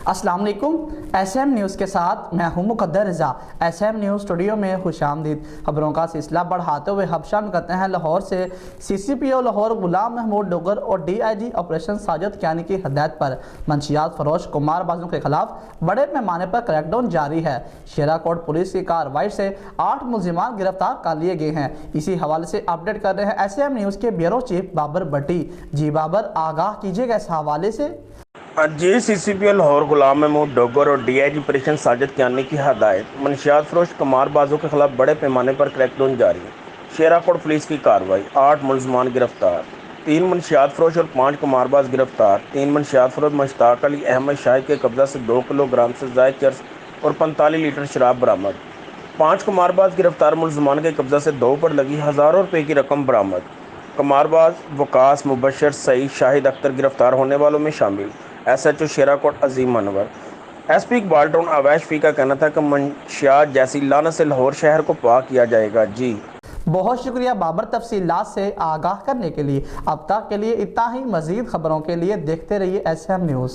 अस्सलाम वालेकुम। SM news के साथ मैं हूं मुकद्दर रज़ा। SM न्यूज़ स्टूडियो में खुशामदीद। खबरों का सिलसिला बढ़ाते हुए हबशान करते हैं लाहौर से। CCPO लाहौर गुलाम महमूद डोगर और DIG ऑपरेशन साजिद कियानी की हदायत पर मंशियात फरोश कुमारबाजों के खिलाफ बड़े पैमाने पर क्रैकडाउन जारी है। शेरा कोट पुलिस की कार्रवाई से 8 मुलजिमान गिरफ्तार कर लिए गए हैं। इसी हवाले से अपडेट कर रहे हैं SM न्यूज़ के ब्यूरो चीफ बाबर भट्टी। जी बाबर, आगाह कीजिएगा इस हवाले से। जी, CCPO लाहौर गुलाम महमूद डोगर और DIG ऑपरेशन साजिद कियानी की हदायत, मंशियात फरोश कुमारबाजों के खिलाफ बड़े पैमाने पर क्रैकडाउन जारी। शेरा कोट पुलिस की कार्रवाई, 8 मुलजमान गिरफ्तार, 3 मंशियात फरोश और 5 कुमारबाज गिरफ्तार। 3 मंशियात फरोश मुश्ताक अली अहमद शाहिद के कब्जा से 2 किलोग्राम से ज़ायद चर्स और 45 लीटर शराब बरामद। 5 कुमारबाज गिरफ्तार मुलजमान के कब्जा से 2 पर लगी हज़ारों रुपये की रकम बरामद। कुमारबाज वकास, मुबशर, सईद, शाहिद अख्तर गिरफ्तार होने वालों में शामिल। SHO शेरा कोट अजीम अनवर। SP इकबाल टाउन अवैश फी का कहना था कि मंशियात जैसी लानत से लाहौर शहर को पाक किया जाएगा। जी बहुत शुक्रिया बाबर, तफसीलात से आगाह करने के लिए। अब तक के लिए इतना ही। मज़ीद खबरों के लिए देखते रहिए SM न्यूज़।